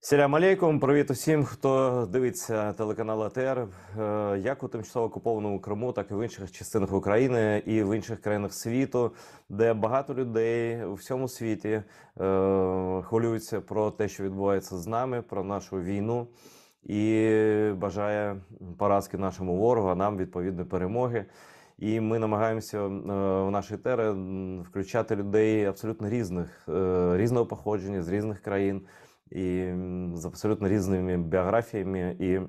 Селям алейкум, привіт усім, хто дивиться телеканал АТР, як у тимчасово окупованому Криму, так і в інших частинах України і в інших країнах світу, де багато людей у всьому світі хвилюються про те, що відбувається з нами, про нашу війну, і бажає поразки нашому ворогу, а нам відповідної перемоги. І ми намагаємося в наші етери включати людей абсолютно різного походження, з різних країн і з абсолютно різними біографіями і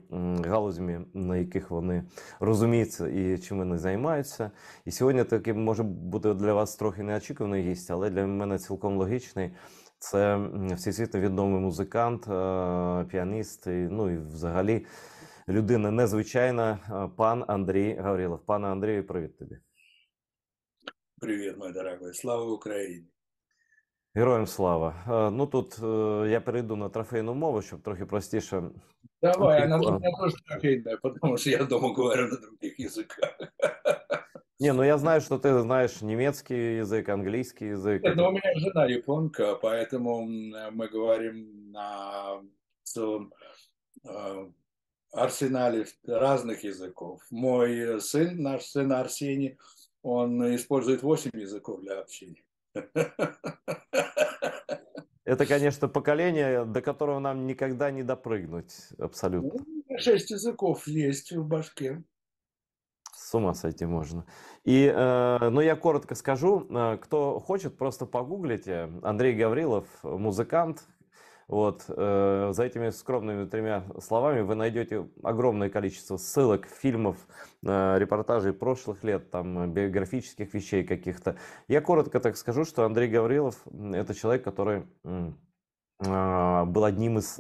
галузями, на яких вони розуміються і чим вони займаються. І сьогодні таки може бути для вас трохи неочікуваний гість, але для мене цілком логічний. Це всесвітньо відомий музикант, піаніст, ну і взагалі людина незвичайна, пан Андрій Гаврилов. Пане Андрію, привіт тобі. Привет, мой дорогой. Слава Украине. Героям слава. Ну тут я перейду на трофейну мову, щоб трохи простіше. Давай, она для меня тоже трофейная, потому что я дома говорю на других языках. Не, ну я знаю, что ты знаешь немецкий язык, английский язык. Но у меня жена японка, поэтому мы говорим на целом арсенале разных языков. Мой сын, наш сын Арсений, он использует 8 языков для общения. Это, конечно, поколение, до которого нам никогда не допрыгнуть, абсолютно. 6 языков есть в башке. С ума сойти можно. И, ну, я коротко скажу, кто хочет, просто погуглите. Андрей Гаврилов, музыкант. Вот, за этими скромными тремя словами вы найдете огромное количество ссылок, фильмов, репортажей прошлых лет, там, биографических вещей каких-то. Я коротко так скажу, что Андрей Гаврилов – это человек, который был одним из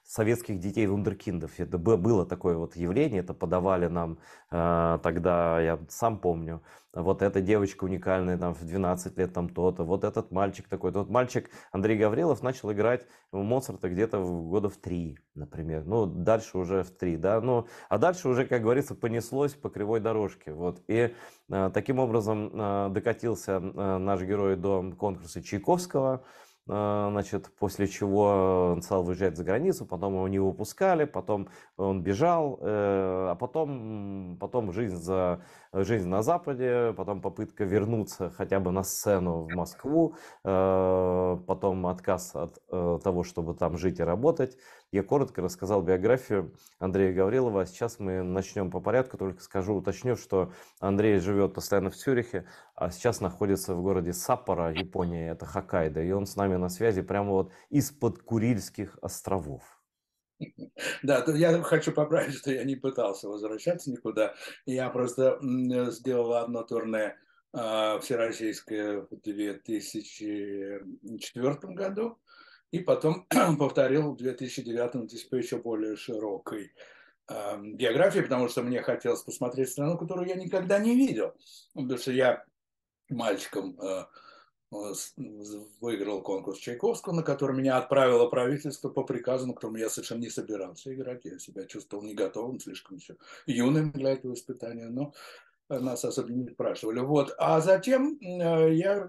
советских детей-вундеркиндов. Это было такое вот явление, это подавали нам тогда, я сам помню, вот эта девочка уникальная там в 12 лет там то-то, вот этот мальчик такой. Тот мальчик Андрей Гаврилов начал играть в Моцарта где-то года в 3, например. Ну, дальше уже в 3, да, ну, а дальше уже, как говорится, понеслось по кривой дорожке, вот. И таким образом докатился наш герой до конкурса Чайковского. Значит, после чего он стал выезжать за границу, потом его не выпускали, потом он бежал, а потом жизнь на Западе, потом попытка вернуться хотя бы на сцену в Москву, потом отказ от того, чтобы там жить и работать. Я коротко рассказал биографию Андрея Гаврилова, а сейчас мы начнем по порядку, только скажу, уточню, что Андрей живет постоянно в Цюрихе, а сейчас находится в городе Саппоро, Япония, это Хоккайдо, и он с нами на связи прямо вот из-под Курильских островов. Да, я хочу поправить, что я не пытался возвращаться никуда. Я просто сделал одно турне всероссийское в 2004 году, и потом повторил в 2009 по еще более широкой географии, потому что мне хотелось посмотреть страну, которую я никогда не видел. Потому что я мальчиком выиграл конкурс Чайковского, на который меня отправило правительство по приказу, на котором я совершенно не собирался играть. Я себя чувствовал не готовым, слишком еще юным для этого испытания, но нас особо не спрашивали. Вот. А затем я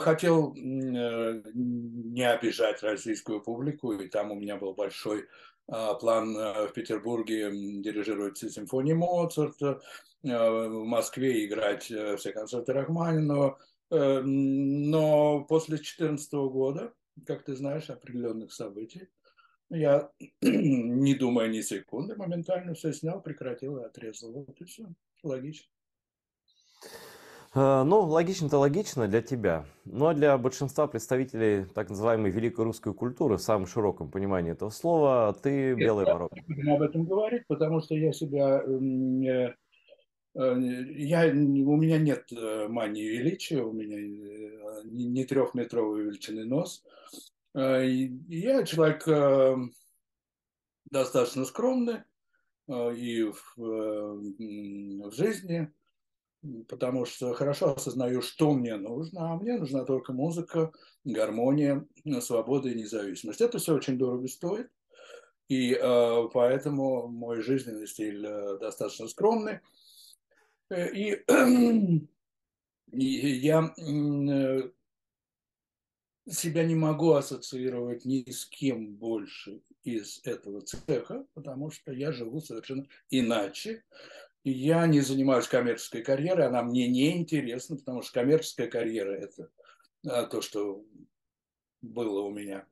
хотел не обижать российскую публику, и там у меня был большой план в Петербурге дирижировать симфонии Моцарта, в Москве играть все концерты Рахманинова. Но после 2014 года, как ты знаешь, определенных событий, я, не думая ни секунды, моментально все снял, прекратил и отрезал. Вот и все. Логично. Ну, логично-то логично для тебя, но для большинства представителей так называемой великой русской культуры в самом широком понимании этого слова ты Нет, белая ворона. не будем об этом говорить, потому что я себя у меня нет мании величия, у меня не трехметровой величины нос. Я человек достаточно скромный и в жизни, потому что хорошо осознаю, что мне нужно, а мне нужна только музыка, гармония, свобода и независимость. Это все очень дорого стоит, и поэтому мой жизненный стиль достаточно скромный. И, и я себя не могу ассоциировать ни с кем больше из этого цеха, потому что я живу совершенно иначе. И я не занимаюсь коммерческой карьерой, она мне не интересна, потому что коммерческая карьера – это то, что было у меня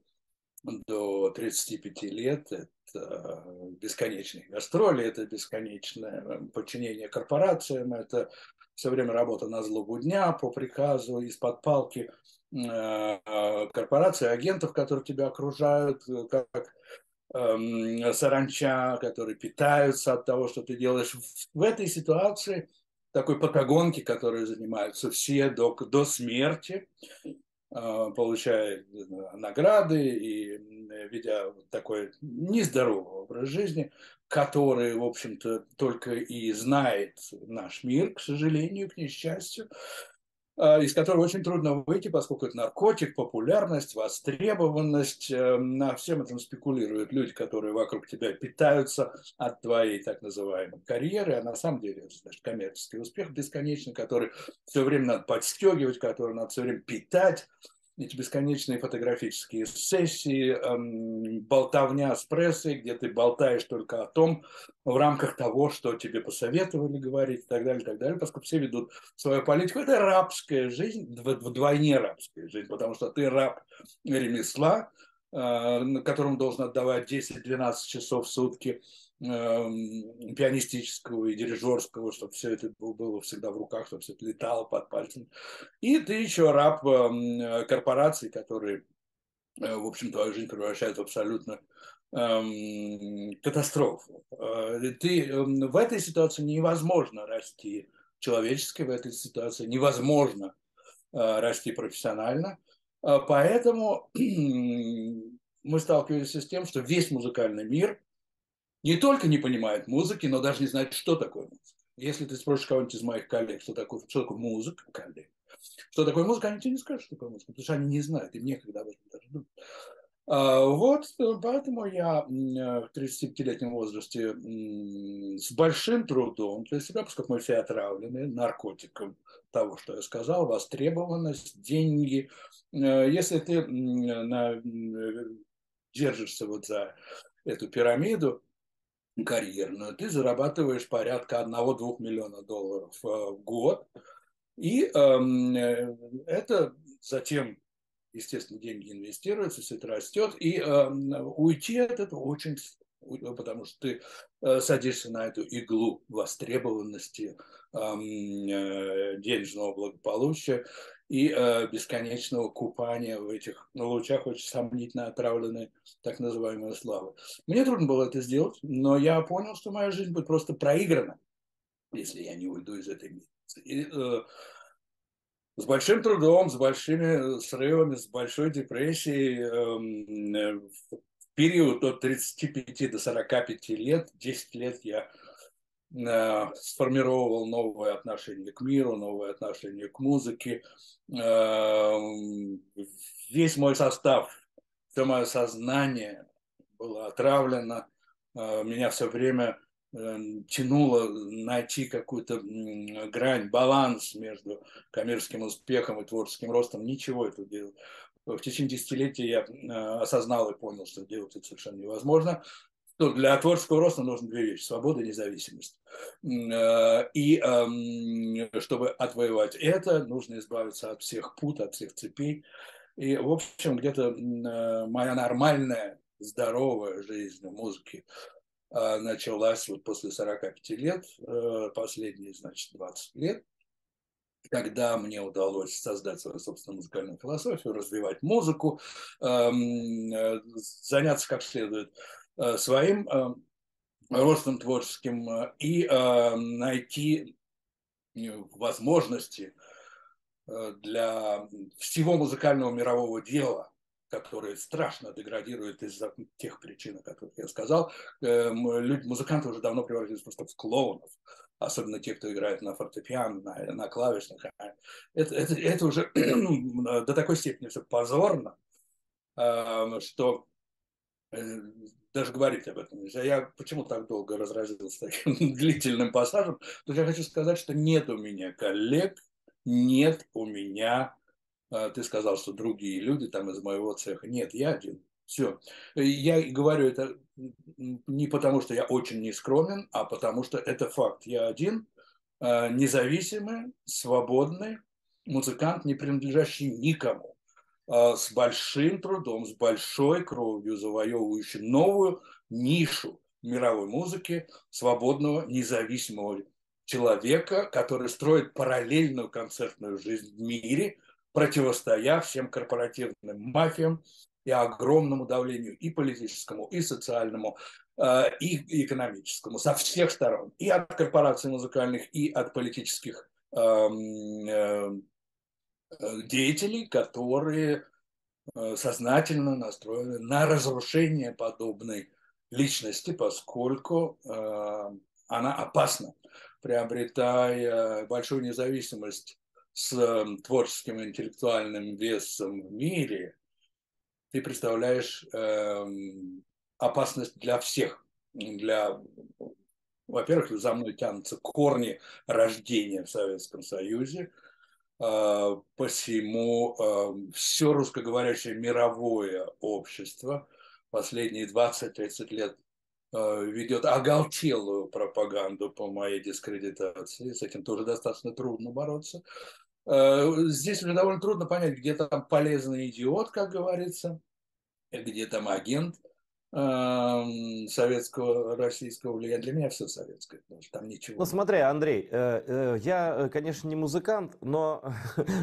до 35 лет, это бесконечные гастроли, это бесконечное подчинение корпорациям, это все время работа на злобу дня, по приказу, из-под палки корпораций, агентов, которые тебя окружают, как саранча, которые питаются от того, что ты делаешь. В этой ситуации, такой патагонки, которые занимаются все до смерти, получая награды и ведя такой нездоровый образ жизни, который, в общем-то, только и знает наш мир, к сожалению, к несчастью, из которого очень трудно выйти, поскольку это наркотик, популярность, востребованность. На всем этом спекулируют люди, которые вокруг тебя питаются от твоей так называемой карьеры, а на самом деле это, значит, коммерческий успех бесконечный, который все время надо подстегивать, который надо все время питать. Эти бесконечные фотографические сессии, болтовня с прессой, где ты болтаешь только о том, в рамках того, что тебе посоветовали говорить и так далее, поскольку все ведут свою политику. Это рабская жизнь, вдвойне рабская жизнь, потому что ты раб ремесла, которому должен отдавать 10-12 часов в сутки, пианистического и дирижерского, чтобы все это было всегда в руках, чтобы все это летало под пальцем. И ты еще раб корпораций, которые, в общем, твою жизнь превращают в абсолютно катастрофу. В этой ситуации невозможно расти человечески, в этой ситуации невозможно расти профессионально. Поэтому мы сталкиваемся с тем, что весь музыкальный мир не только не понимает музыки, но даже не знает, что такое музыка. Если ты спросишь кого-нибудь из моих коллег, что такое музыка, коллег, что такое музыка, они тебе не скажут, что такое музыка, потому что они не знают, им некогда об этом даже думать. Вот, поэтому я в 35-летнем возрасте с большим трудом для себя, поскольку мы все отравлены наркотиком того, что я сказал, востребованность, деньги. Если ты держишься вот за эту пирамиду карьерную, ты зарабатываешь порядка 1-2 миллиона долларов в год. И это затем, естественно, деньги инвестируются, все это растет, и уйти от этого очень, потому что ты садишься на эту иглу востребованности, денежного благополучия и бесконечного купания в этих лучах очень сомнительно отравленной так называемой славы. Мне трудно было это сделать, но я понял, что моя жизнь будет просто проиграна, если я не уйду из этой миссии. И, с большим трудом, с большими срывами, с большой депрессией в период от 35 до 45 лет, 10 лет я сформировал новое отношение к миру, новое отношение к музыке. Весь мой состав, все мое сознание было отравлено. Меня все время тянуло найти какую-то грань, баланс между коммерческим успехом и творческим ростом. Ничего этого делать. В течение десятилетий я осознал и понял, что делать это совершенно невозможно. Что для творческого роста нужны две вещи – свобода и независимость. И чтобы отвоевать это, нужно избавиться от всех пут, от всех цепей. И, в общем, где-то моя нормальная, здоровая жизнь в музыке началась вот после 45 лет, последние, значит, 20 лет, когда мне удалось создать свою собственную музыкальную философию, развивать музыку, заняться как следует своим ростом творческим и найти возможности для всего музыкального мирового дела, которое страшно деградирует из-за тех причин, о которых я сказал. Музыканты уже давно превратились просто в клоунов, особенно те, кто играет на фортепиано, на клавишных. Это уже до такой степени все позорно, что даже говорить об этом нельзя. Я почему так долго разразился таким длительным пассажем? Потому что я хочу сказать, что нет у меня коллег, нет у меня Ты сказал, что другие люди там из моего цеха. Нет, я один. Все. Я говорю это не потому, что я очень нескромен, а потому что это факт. Я один, независимый, свободный музыкант, не принадлежащий никому, с большим трудом, с большой кровью завоевывающий новую нишу мировой музыки, свободного, независимого человека, который строит параллельную концертную жизнь в мире, противостоя всем корпоративным мафиям и огромному давлению и политическому, и социальному, и экономическому, со всех сторон. И от корпораций музыкальных, и от политических деятелей, которые сознательно настроены на разрушение подобной личности, поскольку она опасна, приобретая большую независимость с творческим и интеллектуальным весом в мире, ты представляешь опасность для всех. Во-первых, за мной тянутся корни рождения в Советском Союзе, посему все русскоговорящее мировое общество последние 20-30 лет ведет оголтелую пропаганду по моей дискредитации. С этим тоже достаточно трудно бороться. Здесь уже довольно трудно понять, где там полезный идиот, как говорится, где там агент советского, российского влияния. Для меня все советское, потому что там ничего Ну нет. смотри, Андрей, я, конечно, не музыкант, но,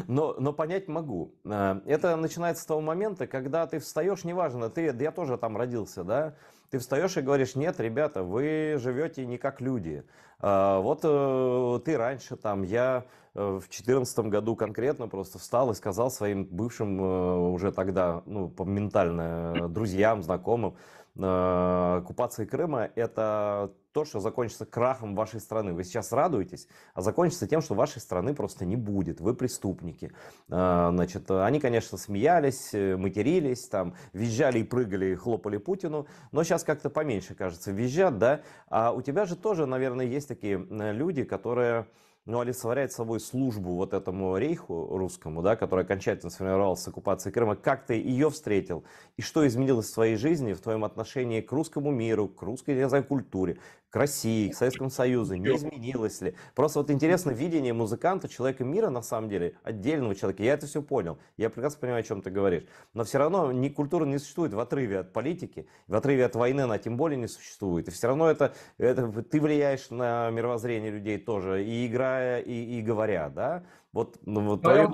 но понять могу. Это начинается с того момента, когда ты встаешь, неважно, я тоже там родился, да, ты встаешь и говоришь: нет, ребята, вы живете не как люди. Вот ты раньше там, я в 2014 году конкретно просто встал и сказал своим бывшим уже тогда, ну, ментально, друзьям, знакомым: оккупация Крыма — это то, что закончится крахом вашей страны. Вы сейчас радуетесь, а закончится тем, что вашей страны просто не будет. Вы преступники. Значит, они, конечно, смеялись, матерились, там, визжали и прыгали, и хлопали Путину, но сейчас как-то поменьше, кажется, визжат, да? А у тебя же тоже, наверное, есть такие люди, которые, ну, олицетворяет собой службу вот этому рейху русскому, да, который окончательно сформировался с оккупацией Крыма. Как ты ее встретил? И что изменилось в твоей жизни, в твоем отношении к русскому миру, к русской, я знаю, культуре, к России, к Советскому Союзу? Не изменилось ли? Просто вот интересно видение музыканта, человека мира, на самом деле, отдельного человека. Я это все понял. Я прекрасно понимаю, о чем ты говоришь. Но все равно культура не существует в отрыве от политики, в отрыве от войны она тем более не существует. И все равно это ты влияешь на мировоззрение людей тоже, и играя, и говоря, да? Вот, ну, вот В твое...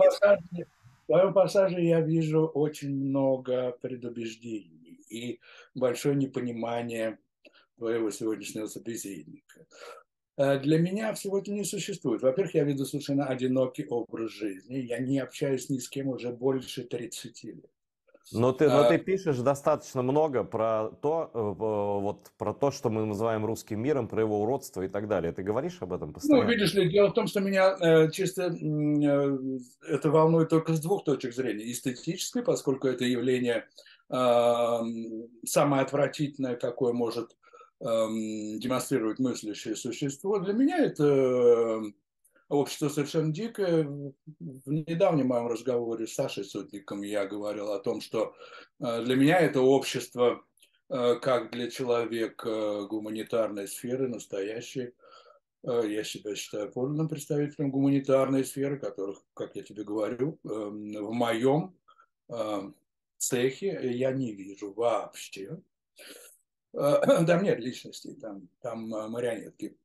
твоем пассаже я вижу очень много предубеждений и большое непонимание твоего сегодняшнего собеседника. Для меня всего это не существует. Во-первых, я веду совершенно одинокий образ жизни. Я не общаюсь ни с кем уже больше 30 лет. Но ты пишешь достаточно много про то, вот, про то, что мы называем русским миром, про его уродство и так далее. Ты говоришь об этом Ну, постоянно? видишь ли, дело в том, что меня чисто это волнует только с двух точек зрения. Эстетической, поскольку это явление самое отвратительное, какое может демонстрировать мыслящее существо. Для меня это общество совершенно дикое. В недавнем моем разговоре с Сашей Сотником я говорил о том, что для меня это общество, как для человека гуманитарной сферы, настоящей. Я себя считаю подлинным представителем гуманитарной сферы, которых, как я тебе говорю, в моем цехе я не вижу вообще. Там нет личностей, там марионетки.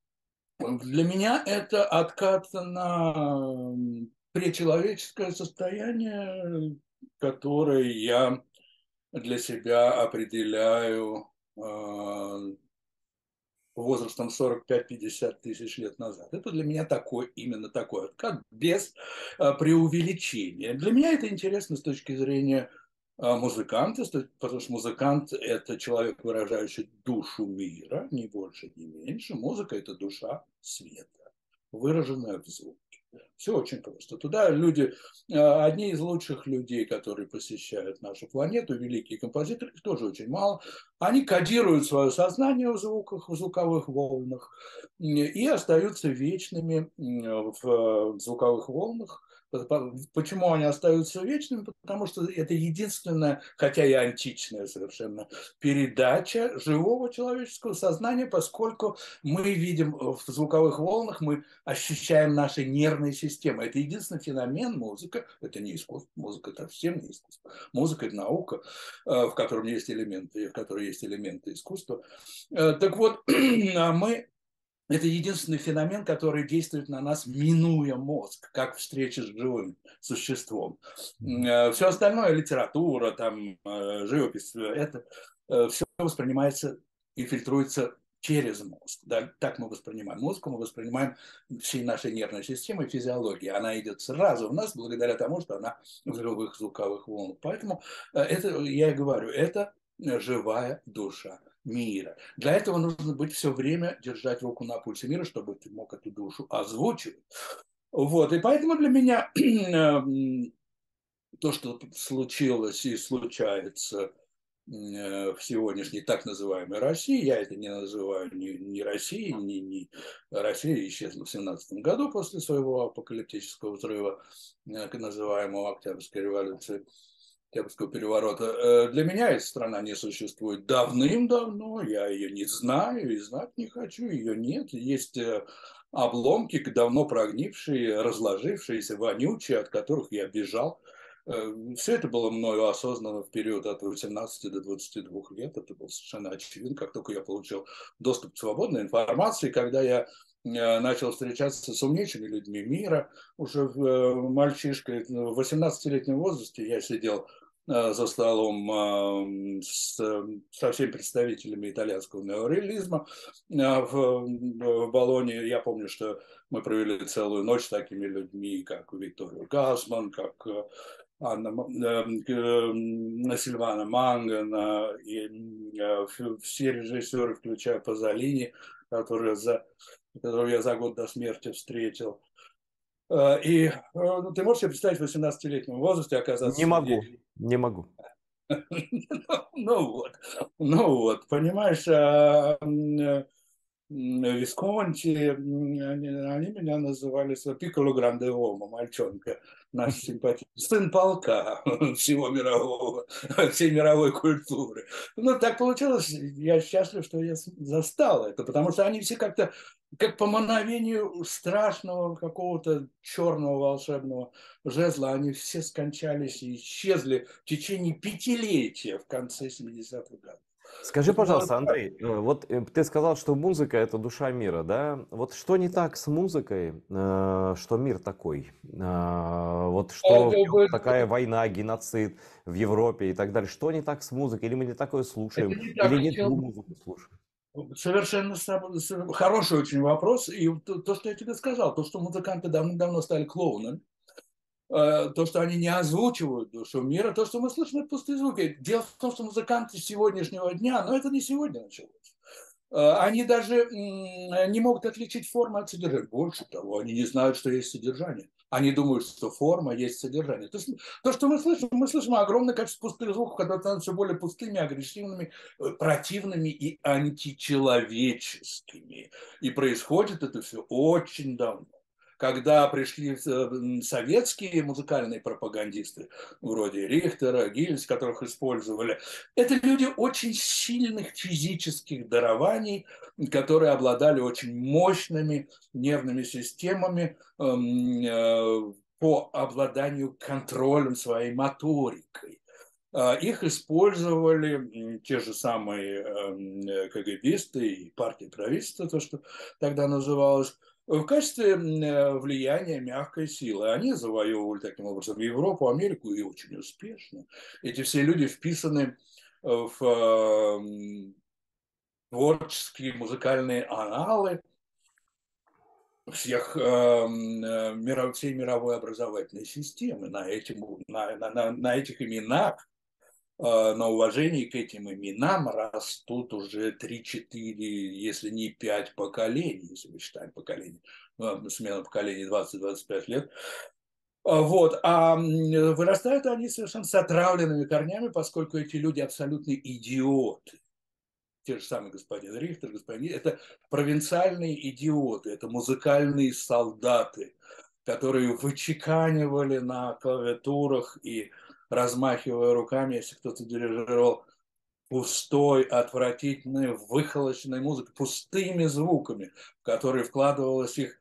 Для меня это откат на пречеловеческое состояние, которое я для себя определяю возрастом 45-50 тысяч лет назад. Это для меня такой, именно такой откат, без преувеличения. Для меня это интересно с точки зрения музыканта, потому что музыкант – это человек, выражающий душу мира, ни больше, ни меньше. Музыка – это душа света, выраженная в звуке. Все очень просто. Туда люди, одни из лучших людей, которые посещают нашу планету, великие композиторы, их тоже очень мало, они кодируют свое сознание в звуках, в звуковых волнах и остаются вечными в звуковых волнах, Почему они остаются вечными? Потому что это единственная, хотя и античная совершенно, передача живого человеческого сознания, поскольку мы видим в звуковых волнах, мы ощущаем наши нервные системы. Это единственный феномен музыка. Это не искусство. Музыка – это совсем не искусство. Музыка – это наука, в котором есть элементы, в которой есть элементы искусства. Так вот, мы это единственный феномен, который действует на нас, минуя мозг, как встреча с живым существом. Все остальное, литература, там, живопись, это все воспринимается и фильтруется через мозг. Да? Так мы воспринимаем музыку, мы воспринимаем всей нашей нервной системой, физиологии. Она идет сразу в нас благодаря тому, что она в живых звуковых волнах. Поэтому это, я и говорю, это живая душа мира. Для этого нужно быть все время держать руку на пульсе мира, чтобы ты мог эту душу озвучивать. Вот. И поэтому для меня то, что случилось и случается в сегодняшней так называемой России, я это не называю ни Россией, ни Россия исчезла в 17 году после своего апокалиптического взрыва, называемого Октябрьской революции, Октябрьского переворота. Для меня эта страна не существует давным-давно, я ее не знаю и знать не хочу, ее нет. Есть обломки, давно прогнившие, разложившиеся, вонючие, от которых я бежал. Все это было мною осознанно в период от 18 до 22 лет. Это было совершенно очевидно, как только я получил доступ к свободной информации, когда я начал встречаться с умнейшими людьми мира. Уже мальчишкой в 18-летнем возрасте я сидел за столом со всеми представителями итальянского неореализма в Болонье. Я помню, что мы провели целую ночь с такими людьми, как Викторио Гасман, как Сильвана Мангана, и все режиссеры, включая Пазолини, которого я за год до смерти встретил. И ты можешь себе представить в 18-летнем возрасте оказаться Не могу, среди... не могу. Ну вот, понимаешь, Висконти, они меня называли Пикколо Гранде Уомо, мальчонка, наш симпатичный, сын полка всего мирового, всей мировой культуры. Ну, так получилось, я счастлив, что я застал это, потому что они все как-то, как по мановению страшного какого-то черного волшебного жезла, они все скончались и исчезли в течение пятилетия в конце 70-х годов. Скажи, Это было... пожалуйста, Андрей, вот ты сказал, что музыка – это душа мира, да? Вот что не так с музыкой, что мир такой? Вот что в нем такая война, геноцид в Европе и так далее. Что не так с музыкой? Или мы не такое Это слушаем? не Или так. не ту музыку слушаем? Совершенно хороший очень вопрос. И то, что я тебе сказал, то, что музыканты давно стали клоунами, то, что они не озвучивают душу мира, то, что мы слышим, это пустые звуки. Дело в том, что музыканты сегодняшнего дня, но это не сегодня началось, они даже не могут отличить форму от содержания. Больше того, они не знают, что есть содержание. Они думают, что форма есть содержание. То, что мы слышим огромное количество пустых звуков, которые становятся все более пустыми, агрессивными, противными и античеловеческими. И происходит это все очень давно. Когда пришли советские музыкальные пропагандисты, вроде Рихтера, Гильз, которых использовали, это люди очень сильных физических дарований, которые обладали очень мощными нервными системами по обладанию контролем своей моторикой. Их использовали те же самые КГБисты и партия правительства, то, что тогда называлось, в качестве влияния мягкой силы. Они завоевывали таким образом Европу, Америку и очень успешно. Эти все люди вписаны в творческие музыкальные аналы всей мировой образовательной системы. На этих именах, на уважении к этим именам растут уже 3-4, если не 5 поколений, если мы считаем поколение, смена поколений 20-25 лет. Вот. А вырастают они совершенно с отравленными корнями, поскольку эти люди абсолютные идиоты. Те же самые господин Рихтер, это провинциальные идиоты, это музыкальные солдаты, которые вычеканивали на клавиатурах и размахивая руками, если кто-то дирижировал пустой, отвратительной, выхолощенной музыкой, пустыми звуками, в которые вкладывались их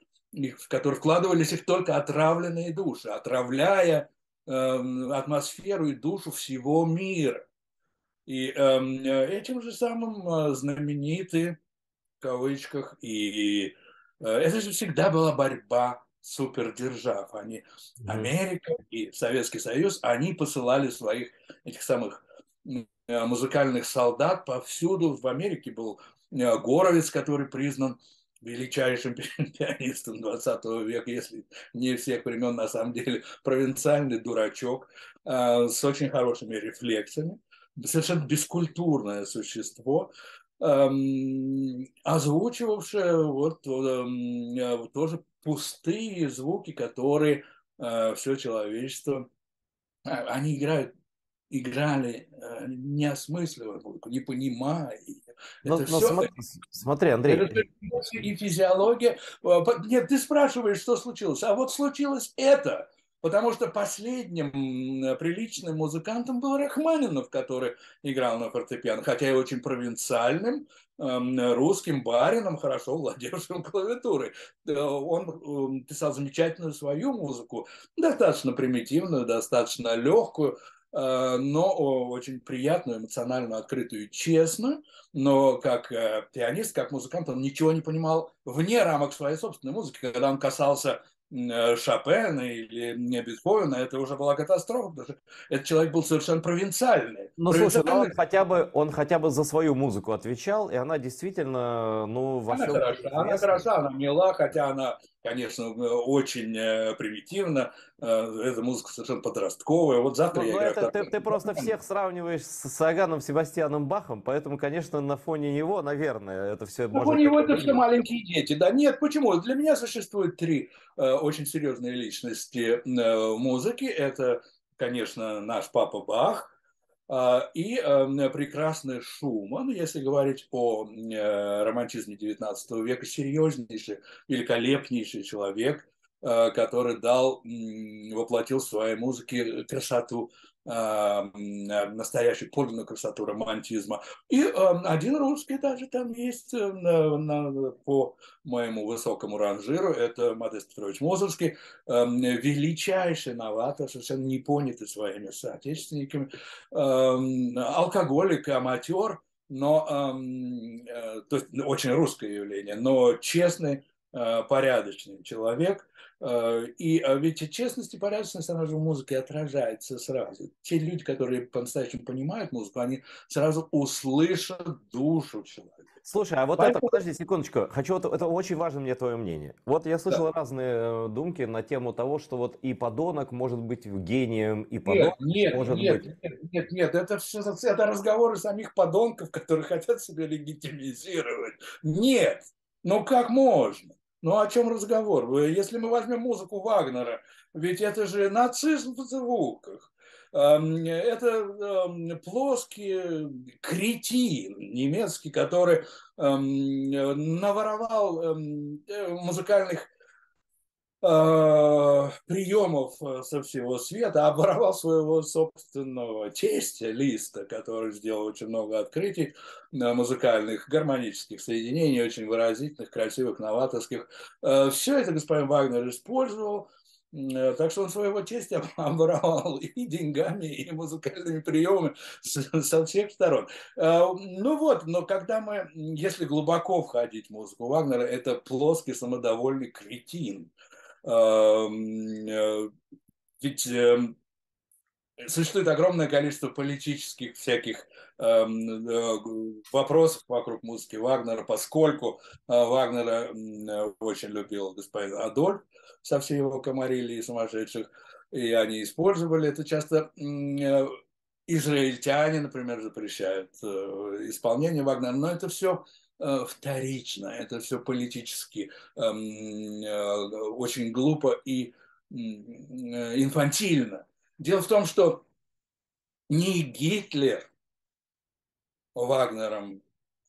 только отравленные души, отравляя атмосферу и душу всего мира. И этим же самым знаменитые, в кавычках, и это же всегда была борьба супердержав. Америка и Советский Союз, они посылали своих этих самых музыкальных солдат повсюду. В Америке был Горовиц, который признан величайшим пианистом 20 века, если не всех времен, на самом деле, провинциальный дурачок с очень хорошими рефлексами, совершенно бескультурное существо, озвучивавшее тоже пустые звуки, которые все человечество, они играли неосмысливая музыку, не понимая. Это Но все, смотри, Андрей, это и физиология. Нет, ты спрашиваешь, что случилось. А вот случилось это. Потому что последним приличным музыкантом был Рахманинов, который играл на фортепиано, хотя и очень провинциальным русским барином, хорошо владевшим клавиатурой. Он писал замечательную свою музыку, достаточно примитивную, достаточно легкую, но очень приятную, эмоционально открытую и честную. Но как пианист, как музыкант, он ничего не понимал вне рамок своей собственной музыки. Когда он касался Шопена или Бетховена, это уже была катастрофа, потому что этот человек был совершенно провинциальный. ну слушай, но он хотя бы за свою музыку отвечал, и она действительно, ну, во всем мире Она известна. хороша, она мила, хотя она, конечно, очень примитивна. Эта музыка совершенно подростковая. Вот завтра я Но играю это второй. ты просто всех сравниваешь с Иоганном Себастьяном Бахом, поэтому, конечно, на фоне него, наверное, это все Ну, у может него так и это все выглядеть. маленькие дети. Да нет, почему? Для меня существует три очень серьезные личности музыки. Это, конечно, наш папа Бах и прекрасный Шуман, если говорить о романтизме XIX века, серьезнейший, великолепнейший человек, который воплотил в своей музыке красоту, настоящую подлинную красоту романтизма. И один русский даже там есть по моему высокому ранжиру, это Модест Петрович Мусоргский, величайший новатор, совершенно не понятый своими соотечественниками, алкоголик, аматер, но то есть очень русское явление, но честный, порядочный человек. И ведь честность и порядочность, она же в музыке отражается сразу. Те люди, которые по-настоящему понимают музыку, они сразу услышат душу человека. Слушай, а вот это, Поэтому, подожди секундочку, хочу, это очень важно мне твое мнение. Вот я да. слышал разные думки на тему того, что вот и подонок может быть гением, и Нет, подонок нет, может нет, быть... нет, нет, нет, это все это разговоры самих подонков, которые хотят себя легитимизировать. Нет, ну как можно? Ну о чем разговор? Если мы возьмем музыку Вагнера, ведь это же нацизм в звуках. Это плоский кретин немецкий, который наворовал музыкальных приемов со всего света, обворовал своего собственного тестя Листа, который сделал очень много открытий музыкальных, гармонических соединений, очень выразительных, красивых, новаторских. Все это господин Вагнер использовал, так что он своего тестя обворовал и деньгами, и музыкальными приемами со всех сторон. Ну вот, но когда мы, если глубоко входить в музыку Вагнера, это плоский самодовольный кретин. Ведь существует огромное количество политических всяких вопросов вокруг музыки Вагнера, поскольку Вагнера очень любил господин Адольф со всей его комарилией сумасшедших, и они использовали это часто. Израильтяне, например, запрещают исполнение Вагнера, но это все вторично, это все политически очень глупо и инфантильно. Дело в том, что ни Гитлер Вагнером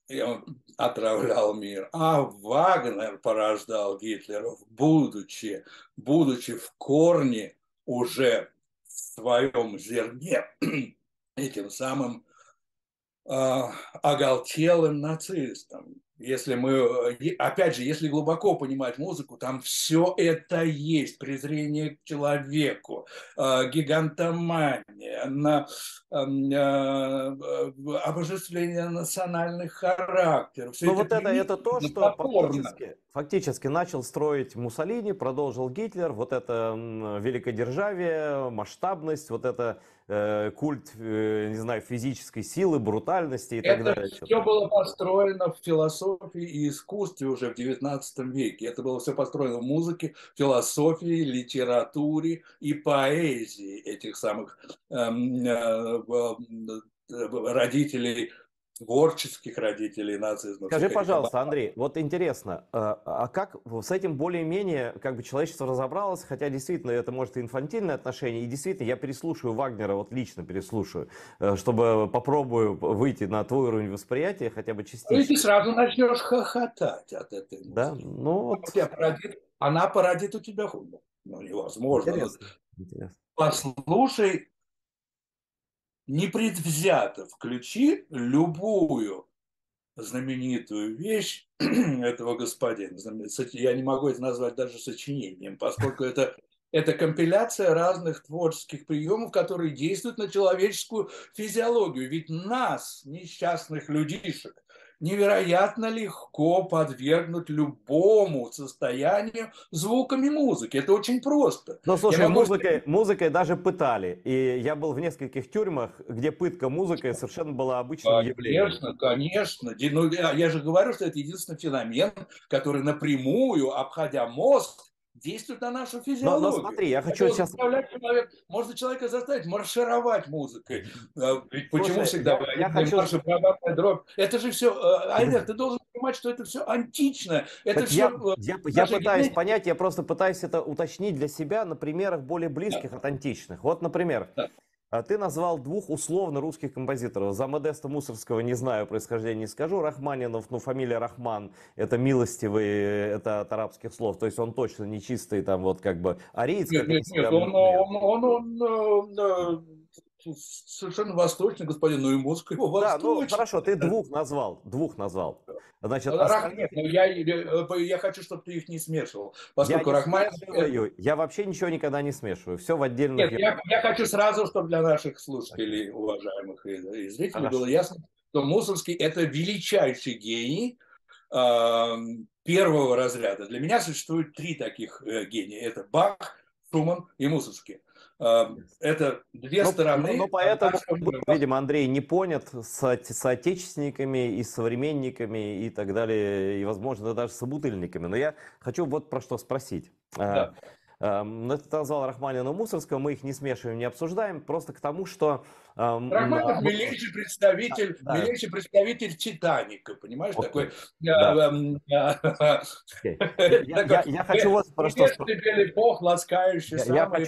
и он отравлял мир. А Вагнер порождал Гитлеров, будучи в корне уже в своем зерне этим самым оголтелым нацистом. Если мы, опять же, если глубоко понимать музыку, там все это есть. Презрение к человеку, гигантомания, обожествление национальных характеров. Все Ну это вот это то, примитивно, что топорно. фактически начал строить Муссолини, продолжил Гитлер, вот это великодержавие, масштабность, вот это культ, не знаю, физической силы, брутальности и так Это далее. все было построено в философии и искусстве уже в XIX веке. Это было все построено в музыке, философии, литературе и поэзии этих самых родителей, творческих родителей нацизма. Скажи, Всех этих пожалуйста, Андрей, вот интересно, а как с этим более-менее как бы человечество разобралось, хотя действительно это может и инфантильное отношение, и действительно я переслушаю Вагнера, вот лично переслушаю, чтобы попробую выйти на твой уровень восприятия хотя бы И ты частично, сразу начнешь хохотать от этой да? музыки. Ну вот Она породит у тебя хумор. Ну, невозможно. Ну, интересно, интересно. послушай непредвзято, включи любую знаменитую вещь этого господина. Я не могу это назвать даже сочинением, поскольку это компиляция разных творческих приемов, которые действуют на человеческую физиологию. Ведь нас, несчастных людишек, невероятно легко подвергнуть любому состоянию звуками музыки. Это очень просто. Ну, Я слушай, могу музыкой даже пытали. И я был в нескольких тюрьмах, где пытка музыкой совершенно была обычным явлением. Конечно, конечно. Ну, я же говорю, что это единственный феномен, который напрямую, обходя мозг, действует на нашу Но физиологию. смотри, я хочу сейчас... Можно человека заставить маршировать музыкой. Ведь почему Слушай, всегда я военные хочу... марши, барабанная дробь? Это же все, Айвер, ты должен понимать, что это все античное. Это Так все я наша пытаюсь генетика. понять, я просто пытаюсь это уточнить для себя на примерах более Да, близких от античных. Вот, например, да. ты назвал двух условно русских композиторов. За Модеста Мусорского не знаю, происхождения не скажу. Рахманинов, ну, фамилия Рахман, это милостивый, это от арабских слов. То есть он точно не чистый, там, вот, как бы, ариец, Нет, как они нет, нет, себя мнят. совершенно восточный господин, но и мозг его Да, ну, восточный. хорошо, ты двух назвал. Значит, Нет, остальных но я хочу, чтобы ты их не смешивал, я поскольку не Рахманинов... смешиваю, я вообще ничего никогда не смешиваю. Все в отдельных... Нет, я хочу сразу, чтобы для наших слушателей, уважаемых и зрителей, было Хорошо. ясно, что Мусоргский – это величайший гений первого разряда. Для меня существует три таких гения. Это Бах, Шуман и Мусоргский. Это две Ну, стороны поэтому, нашего был, мира. видимо, Андрей не понят соотечественниками и современниками и так далее, и, возможно, даже собутыльниками. Но я хочу вот про что спросить. Да. Ну, ты назвал Рахманинова и Мусоргского, мы их не смешиваем, не обсуждаем, просто к тому, что... Рахманинов да, милейший представитель Титаника, понимаешь, такой, окей, да, окей. такой Я хочу вот про что приветственный белый бог, ласкающий Я самые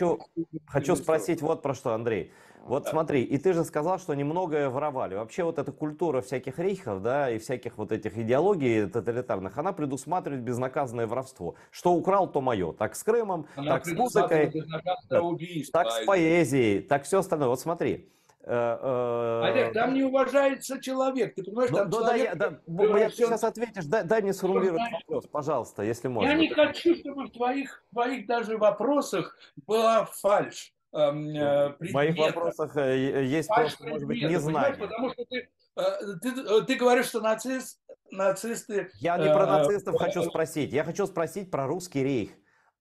хочу спросить вот про что, Андрей. Вот Да. смотри, и ты же сказал, что немногое воровали. Вообще вот эта культура всяких рейхов, да, и всяких вот этих идеологий тоталитарных, она предусматривает безнаказанное воровство. Что украл, то мое. Так с Крымом, Она так с предусматривает музыкой, безнаказанное да, так убийство. с поэзией, так все остальное. Вот смотри. Олег, там не уважается человек. Ты понимаешь, там Ну да, человек ты превращен... сейчас ответишь, дай мне сформулировать вопрос, пожалуйста, если Я можно. не хочу, чтобы в твоих даже вопросах была фальшь В моих предмета. вопросах есть Фальшь просто, может быть, предмета, понимаешь? незнание. Потому что ты говоришь, что нацисты... Я не про нацистов хочу спросить. Я хочу спросить про русский рейх.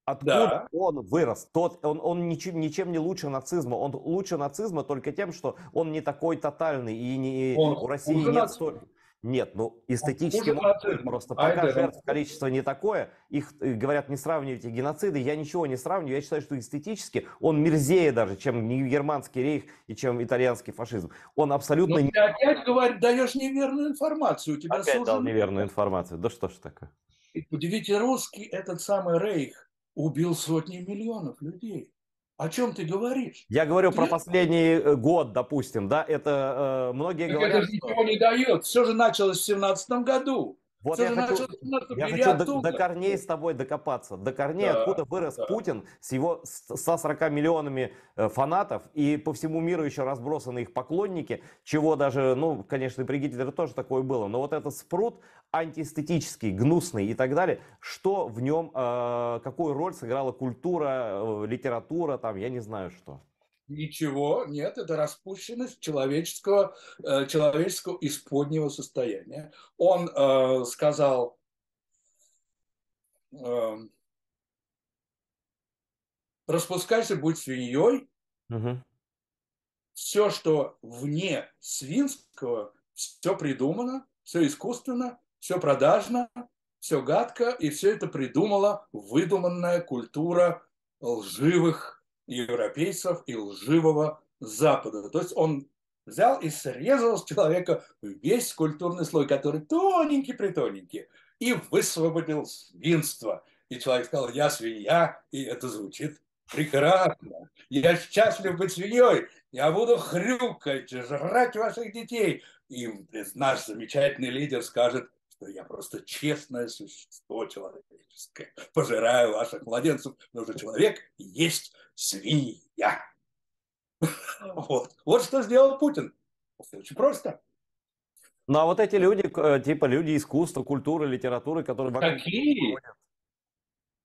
Откуда да, он вырос? Он ничем не лучше нацизма. Он лучше нацизма только тем, что он не такой тотальный. И у он России хуже нет нацизма. столько... Нет, ну Он эстетически хуже может быть. нацизма. Просто пока Айдер, жертв количество не такое, их говорят, не сравнивайте геноциды. Я ничего не сравниваю. Я считаю, что эстетически он мерзее даже, чем германский рейх и чем итальянский фашизм. Он но абсолютно ты опять даешь неверную информацию. У тебя опять дал сужен... неверную информацию. Да что ж такое? Ведь русский, этот самый рейх, убил сотни миллионов людей. О чем ты говоришь? Я говорю про Ты последний год, допустим, да, это многие Так это говорят, же что ничего не дает. Все же началось в 17-м году. вот Все я же хочу, началось в 17-м, я бери хочу до оттуда. корней с тобой докопаться. До корней, Да, откуда вырос да. Путин с его 140 миллионами фанатов и по всему миру еще разбросаны их поклонники, чего даже, ну, конечно, и при Гитлере тоже такое было. Но вот этот спрут антиэстетический, гнусный и так далее, что в нем, какую роль сыграла культура, литература, там, я не знаю что. Ничего, нет, это распущенность человеческого исподнего состояния. Он сказал, э, распускайся, будь свиньей, Мгм. все, что вне свинского, все придумано, все искусственно, все продажно, все гадко, и все это придумала выдуманная культура лживых европейцев и лживого Запада. То есть он взял и срезал с человека весь культурный слой, который тоненький-притоненький, и высвободил свинство. И человек сказал, я свинья, и это звучит прекрасно. Я счастлив быть свиньей, я буду хрюкать, жрать ваших детей. И наш замечательный лидер скажет, что я просто честное существо человеческое. Пожираю ваших младенцев, но же человек есть свинья. Вот что сделал Путин. Очень просто. Ну а вот эти люди, типа люди искусства, культуры, литературы, которые вокруг него Какие? бродят.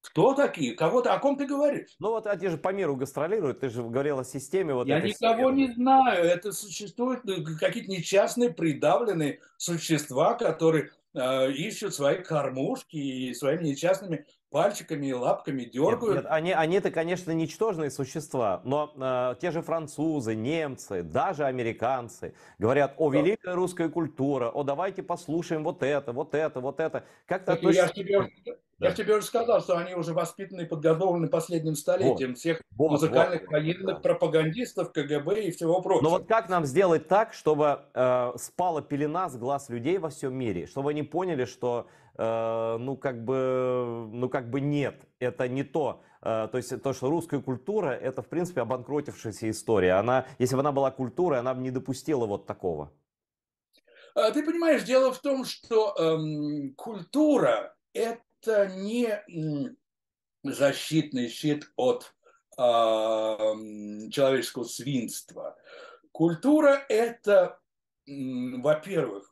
Кто такие? Кого-то? О ком ты говоришь? Ну вот они же по миру гастролируют, ты же говорил о системе вот Я этой никого всемирной. не знаю. Это существуют какие-то несчастные, придавленные существа, которые ищут свои кормушки и своими несчастными пальчиками и лапками Нет, нет, дергают. они-то, конечно, ничтожные существа, но те же французы, немцы, даже американцы говорят о великая русская культура, о давайте послушаем вот это, вот это, вот это. Как-то Так я относится ж к тебе, этому. я ж Да. тебе уже сказал, что они уже воспитаны и подготовлены последним Вот, столетием всех вот, вот, музыкальных вот, военных да. пропагандистов, КГБ и всего Но прочего. вот как нам сделать так, чтобы спала пелена с глаз людей во всем мире, чтобы они поняли, что ну как бы нет, это не то. То есть то, что русская культура, это в принципе обанкротившаяся история. Она, если бы она была культурой, она бы не допустила вот такого. Ты понимаешь, дело в том, что культура – это не защитный щит от человеческого свинства. Культура – это, во-первых,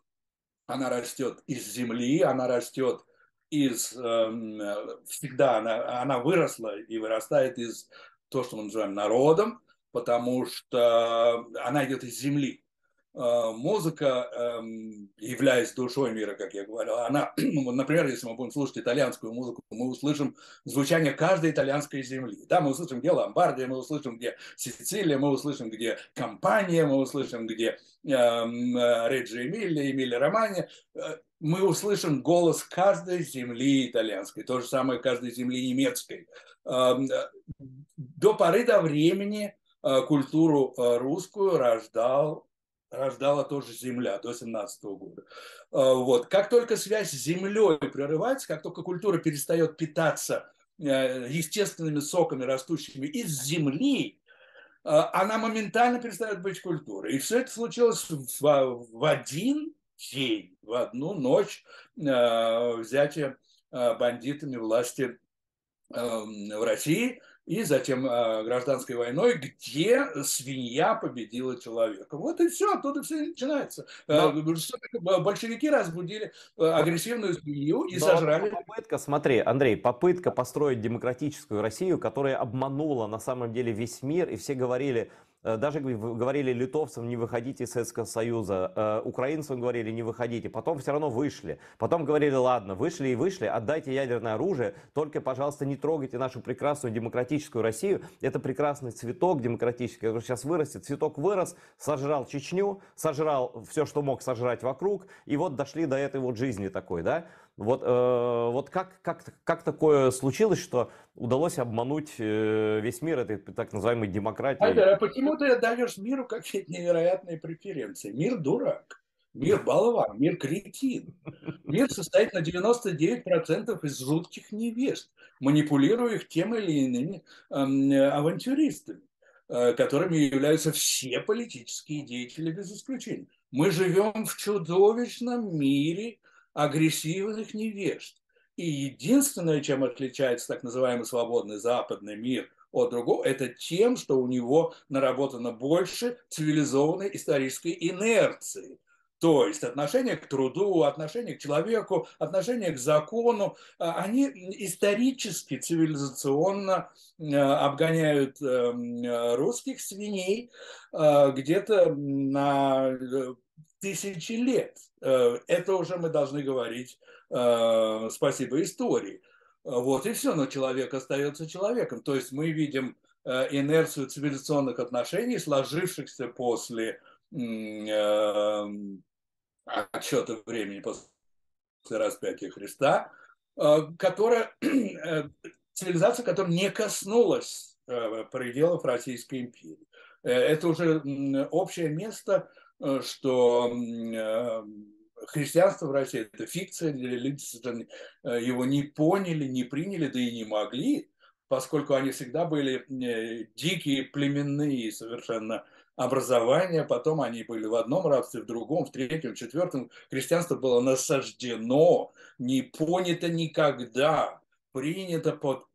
она растет из земли, она растет из всегда она выросла и вырастает из того, что мы называем народом, потому что она идет из земли. Музыка, являясь душой мира, как я говорил, она, например, если мы будем слушать итальянскую музыку, мы услышим звучание каждой итальянской земли. Да, мы услышим, где Ломбардия, мы услышим, где Сицилия, мы услышим, где Кампания, мы услышим, где Реджи Эмилия, Эмилия Романья. Мы услышим голос каждой земли итальянской, то же самое каждой земли немецкой. До поры до времени культуру русскую рождала тоже земля до 17 года. Вот. Как только связь с землей прерывается, как только культура перестает питаться естественными соками, растущими из земли, она моментально перестает быть культурой. И все это случилось в один день, в одну ночь взятия бандитами власти в России и затем гражданской войной, где свинья победила человека. Вот и все, оттуда все начинается. Но Большевики разбудили агрессивную свинью и Но вот эта сожрали. попытка, смотри, Андрей, попытка построить демократическую Россию, которая обманула на самом деле весь мир, и все говорили, даже говорили литовцам, не выходите из Советского Союза, украинцам говорили, не выходите, потом все равно вышли, потом говорили, ладно, вышли и вышли, отдайте ядерное оружие, только, пожалуйста, не трогайте нашу прекрасную демократическую Россию, это прекрасный цветок демократический, который сейчас вырастет, цветок вырос, сожрал Чечню, сожрал все, что мог сожрать вокруг, и вот дошли до этой вот жизни такой, да. Вот как такое случилось, что удалось обмануть весь мир этой так называемой демократией? А почему ты даешь миру какие-то невероятные преференции? Мир дурак. Мир болван, мир кретин. Мир состоит на 99% из жутких невежд, манипулируя их тем или иными авантюристами, которыми являются все политические деятели без исключения. Мы живем в чудовищном мире агрессивных невежд. И единственное, чем отличается так называемый свободный западный мир от другого, это тем, что у него наработано больше цивилизованной исторической инерции. То есть отношение к труду, отношение к человеку, отношение к закону, они исторически, цивилизационно обгоняют русских свиней где-то на тысячи лет. Это уже мы должны говорить спасибо истории. Вот и все, но человек остается человеком. То есть мы видим инерцию цивилизационных отношений, сложившихся после отсчета времени после распятия Христа, которая, цивилизация, которая не коснулась пределов Российской империи. Это уже общее место, что христианство в России – это фикция, люди его не поняли, не приняли, да и не могли, поскольку они всегда были дикие, племенные совершенно образования, потом они были в одном рабстве, в другом, в третьем, в четвертом. Христианство было насаждено, не понято никогда, принято под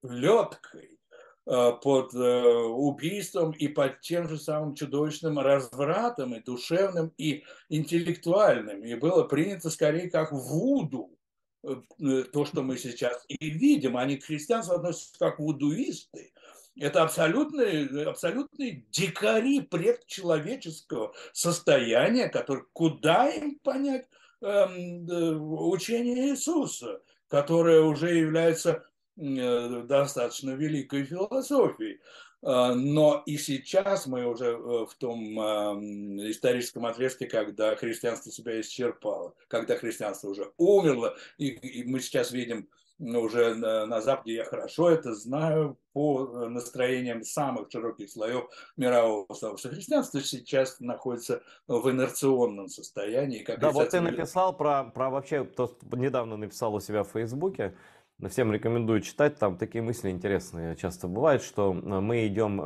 плеткой, под убийством и под тем же самым чудовищным развратом, и душевным, и интеллектуальным. И было принято скорее как вуду, то, что мы сейчас и видим. Они к христианству относятся как вудуисты. Это абсолютные дикари предчеловеческого состояния, который, куда им понять учение Иисуса, которое уже является достаточно великой философией. Но и сейчас мы уже в том историческом отрезке, когда христианство себя исчерпало, когда христианство уже умерло, и мы сейчас видим уже на Западе, я хорошо это знаю, по настроениям самых широких слоев мирового сообщества. Христианство сейчас находится в инерционном состоянии. Как Да, вот ты написал про вообще, то, недавно написал у себя в Фейсбуке, всем рекомендую читать, там такие мысли интересные часто бывают, что мы идем,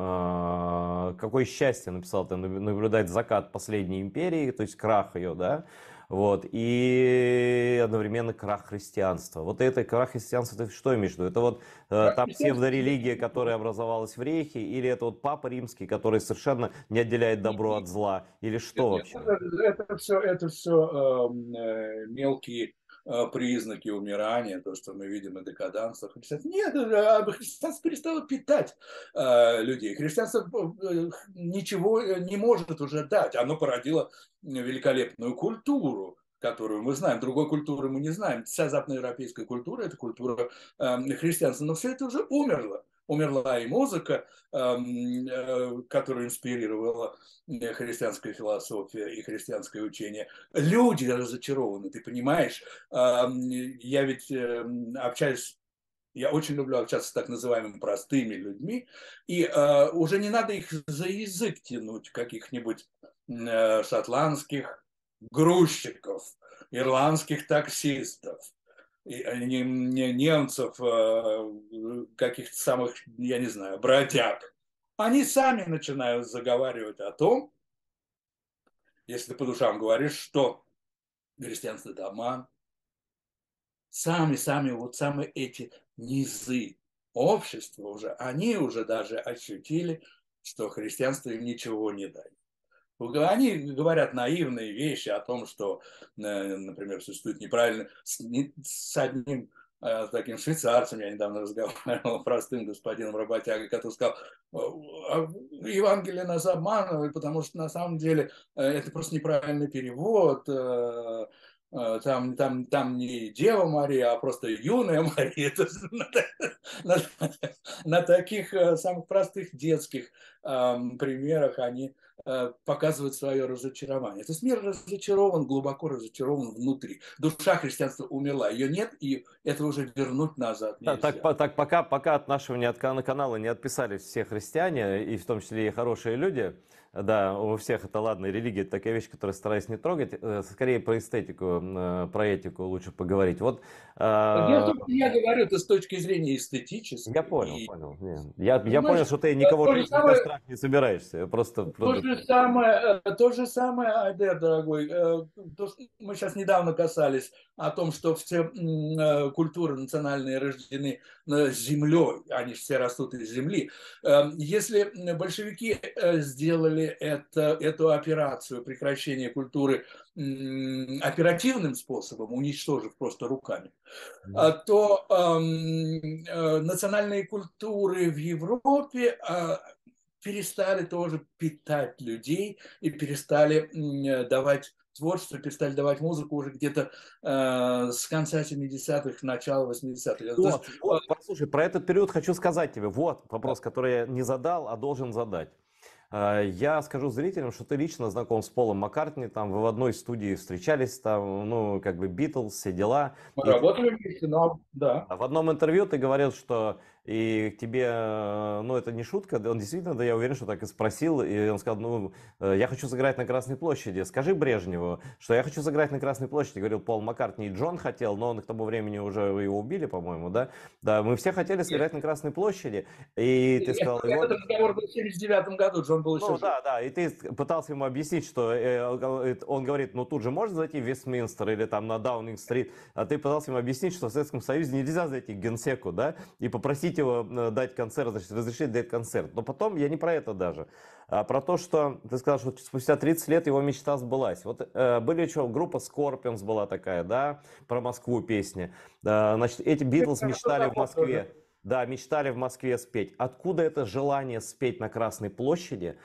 какое счастье, написал ты, наблюдать закат последней империи, то есть крах ее, да, вот, и одновременно крах христианства. Вот это крах христианства, ты что имеешь в виду? Это вот та псевдорелигия, которая образовалась в Рейхе, или это вот Папа Римский, который совершенно не отделяет добро от зла, или что вообще? Это все мелкие признаки умирания, то, что мы видим и декаданство. Нет, христианство перестало питать людей. Христианство ничего не может уже дать. Оно породило великолепную культуру, которую мы знаем. Другой культуры мы не знаем. Вся западноевропейская культура – это культура христианства. Но все это уже умерло. Умерла и музыка, которую инспирировала христианская философия и христианское учение. Люди разочарованы, ты понимаешь? Я ведь общаюсь, я очень люблю общаться с так называемыми простыми людьми, и уже не надо их за язык тянуть, каких-нибудь шотландских грузчиков, ирландских таксистов, немцев, каких-то самых, я не знаю, бродяг. Они сами начинают заговаривать о том, если ты по душам говоришь, что христианство – это обман. Самые эти низы общества уже, они уже даже ощутили, что христианство им ничего не дает. Они говорят наивные вещи о том, что, например, существует неправильно с одним таким швейцарцем, я недавно разговаривал, простым господином работягой, который сказал, Евангелие нас обманывает, потому что на самом деле это просто неправильный перевод, там не Дева Мария, а просто юная Мария. На таких самых простых детских примерах они показывают свое разочарование. То есть мир разочарован, глубоко разочарован внутри. Душа христианства умерла, ее нет, и это уже вернуть назад нельзя. Пока от нашего канала не отписались все христиане, и в том числе и хорошие люди, да, у всех это, ладно, религия это такая вещь, которую стараюсь не трогать, скорее про эстетику, про этику лучше поговорить. Вот, Дело в э, том, что я говорю это с точки зрения я эстетической. понял, И, понял. Не, я понимаешь, понял, что ты никого то же жечь на самое, кострах не собираешься, просто То же самое, Айдер, дорогой, то, что мы сейчас недавно касались о том, что все культуры национальные рождены землей, они же все растут из земли. Если большевики сделали эту операцию прекращения культуры оперативным способом, уничтожив просто руками, то национальные культуры в Европе перестали тоже питать людей и перестали давать творчество, перестали давать музыку уже где-то с конца 70-х, начала 80-х. То есть, вот, послушай, про этот период хочу сказать тебе. Вот вопрос, который я не задал, а должен задать. Я скажу зрителям, что ты лично знаком с Полом Маккартни, там вы в одной студии встречались, там, ну, как бы Битлз, все дела. мы И ты работали вместе, но да. в одном интервью ты говорил, что и к тебе, ну это не шутка, он действительно, да я уверен, что так и спросил, и он сказал, ну я хочу сыграть на Красной площади, скажи Брежневу, что я хочу сыграть на Красной площади, говорил Пол Маккартни, и Джон хотел, но он к тому времени уже его убили, по-моему, да, да, мы все хотели Нет, сыграть на Красной площади, и ты сказал, и этот вот разговор был в 79 году, Джон был еще ну жив. да, да, и ты пытался ему объяснить, что он говорит, ну тут же можно зайти в Вестминстер или там на Даунинг-стрит, а ты пытался ему объяснить, что в Советском Союзе нельзя зайти к генсеку, да, и попросить его дать концерт, значит, разрешить дать концерт. Но потом я не про это даже, а про то, что ты сказал, что спустя 30 лет его мечта сбылась. Вот были еще, группа Scorpions была такая, да, про Москву песня. Значит, эти Битлз мечтали в Москве. Да, мечтали в Москве спеть. Откуда это желание спеть на Красной площади?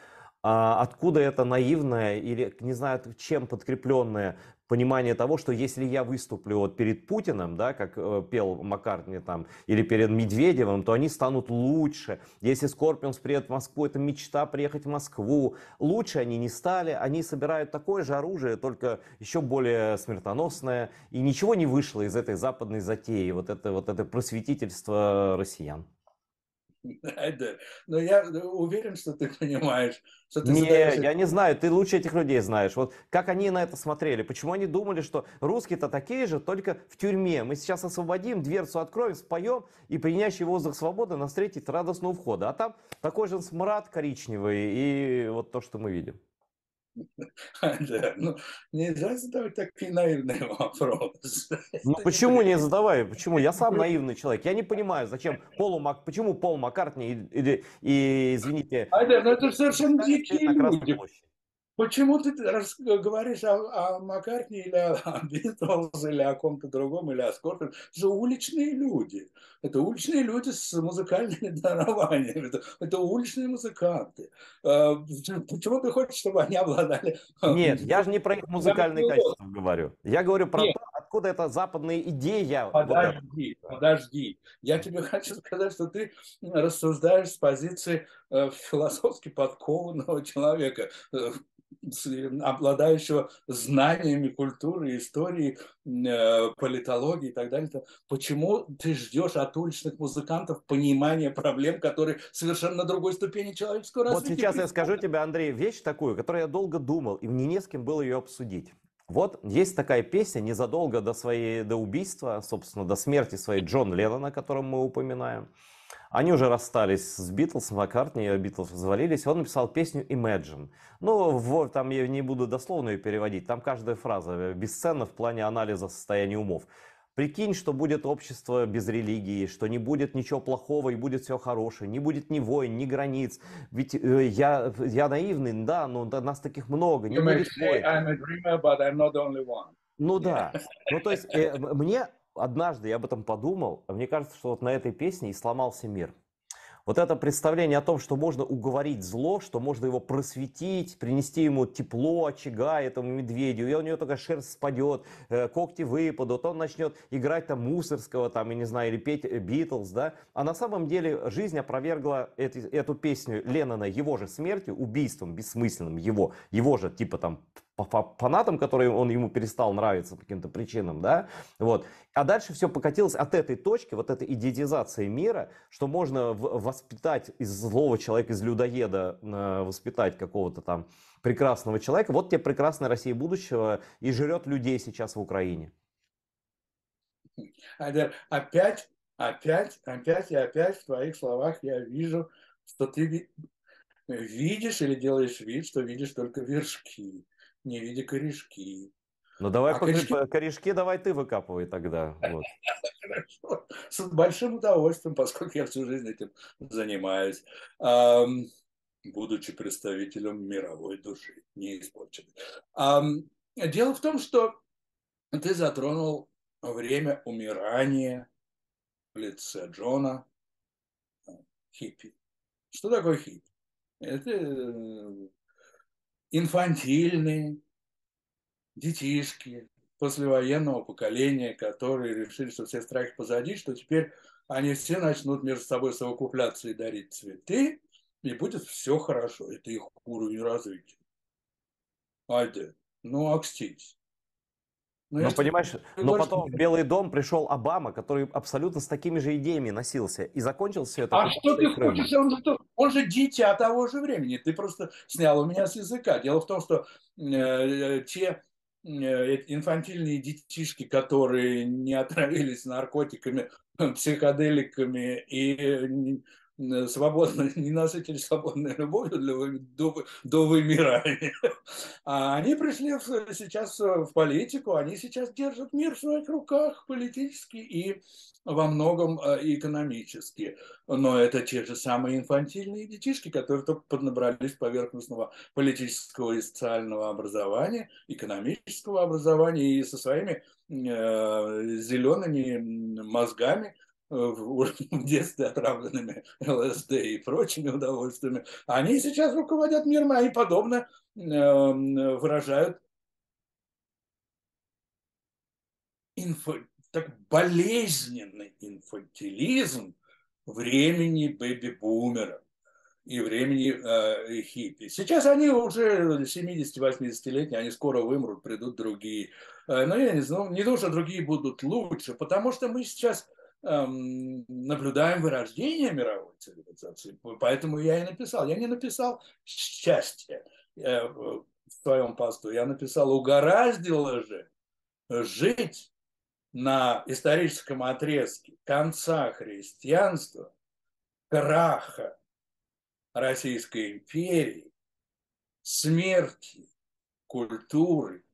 Откуда это наивное или, не знаю, чем подкрепленное понимание того, что если я выступлю вот перед Путиным, да, как пел Маккартни там, или перед Медведевым, то они станут лучше. Если Скорпионс приедет в Москву, это мечта приехать в Москву. Лучше они не стали, они собирают такое же оружие, только еще более смертоносное, и ничего не вышло из этой западной затеи, вот это просветительство россиян. Да. Но я уверен, что ты понимаешь, что ты Не, задаешь... я не знаю, ты лучше этих людей знаешь. Вот как они на это смотрели? Почему они думали, что русские-то такие же, только в тюрьме? Мы сейчас освободим, дверцу откроем, споем, и пьянящий воздух свободы нас встретит радостно у входа. А там такой же смрад коричневый, и вот то, что мы видим. Да, ну, нельзя задавать такие наивные вопросы. Ну Это не почему не бред. задавай? Почему? Я сам наивный человек. Я не понимаю, почему Пол Маккартни извините, Айдар, ну это совершенно перестали спеть дикие на Красной люди. площади. Почему ты говоришь о Маккартни или о Битлз, или о ком-то другом, или о Скорпионе? Это же уличные люди. Это уличные люди с музыкальными дарованиями. Это уличные музыканты. Почему ты хочешь, чтобы они обладали... Нет, я же не про их музыкальные качества говорю. Я говорю про Нет, то, откуда эта западная идея вот эта. подожди, подожди. Я тебе хочу сказать, что ты рассуждаешь с позиции философски подкованного человека, обладающего знаниями культуры, истории, политологии и так далее. Почему ты ждешь от уличных музыкантов понимания проблем, которые совершенно на другой ступени человеческого Вот развития? сейчас я скажу тебе, Андрей, вещь такую, которую я долго думал, и мне не с кем было ее обсудить. Вот есть такая песня незадолго до убийства, собственно, до смерти своей Джон Леннона, о котором мы упоминаем. Они уже расстались с Битлз, с Маккартни, Битлз развалились. Он написал песню Imagine. Ну, там я не буду дословно ее переводить. Там каждая фраза бесценна в плане анализа состояния умов. Прикинь, что будет общество без религии, что не будет ничего плохого и будет все хорошее, не будет ни войн, ни границ. Ведь я наивный, да, но нас таких много, не You may будет say войн. I'm a dreamer, but I'm not the only one. Ну Yeah. да. Ну то есть мне однажды я об этом подумал, а мне кажется, что вот на этой песне и сломался мир. Вот это представление о том, что можно уговорить зло, что можно его просветить, принести ему тепло, очага этому медведю, и у него только шерсть спадет, когти выпадут, он начнет играть там Мусорского, там, я не знаю, или петь Битлз, да. А на самом деле жизнь опровергла эту песню Леннона его же смертью, убийством бессмысленным его же типа там фанатам, которые он ему перестал нравиться по каким-то причинам, да, вот. А дальше все покатилось от этой точки, вот этой идиотизации мира, что можно воспитать из злого человека, из людоеда, воспитать какого-то там прекрасного человека. Вот тебе прекрасная Россия будущего и жрет людей сейчас в Украине. Опять и опять в твоих словах я вижу, что ты видишь или делаешь вид, что видишь только вершки, не видя корешки. Ну давай А корешки корешки давай ты выкапывай тогда. Вот. хорошо, с большим удовольствием, поскольку я всю жизнь этим занимаюсь, будучи представителем мировой души, не испорченной. Дело в том, что ты затронул время умирания в лице Джона хиппи. Что такое хиппи? Это инфантильные детишки послевоенного поколения, которые решили, что все страхи позади, что теперь они все начнут между собой совокупляться и дарить цветы, и будет все хорошо. Это их уровень развития. Айде, ну, окстись. Но Но если понимаешь, ты но говоришь, потом в Белый дом пришел Обама, который абсолютно с такими же идеями носился. И закончилось все это а что ты оккупацией хочешь? Крыма. Он же дитя того же времени. Ты просто снял у меня с языка. Дело в том, что те инфантильные детишки, которые не отравились наркотиками, психоделиками и свободно, не насытились свободной любовью до вымирания. А они пришли сейчас в политику, они сейчас держат мир в своих руках политически и во многом экономически. Но это те же самые инфантильные детишки, которые только поднабрались поверхностного политического и социального образования, экономического образования и со своими зелеными мозгами в детстве отравленными ЛСД и прочими удовольствиями. Они сейчас руководят миром, они подобно выражают так болезненный инфантилизм времени бэби-бумеров и времени хиппи. Сейчас они уже 70-80-летние, они скоро вымрут, придут другие. Но я не знаю, не думаю, что другие будут лучше, потому что мы сейчас наблюдаем вырождение мировой цивилизации. Поэтому я и написал. Я не написал счастье в своем посту. Я написал, угораздило же жить на историческом отрезке конца христианства, краха Российской империи, смерти культуры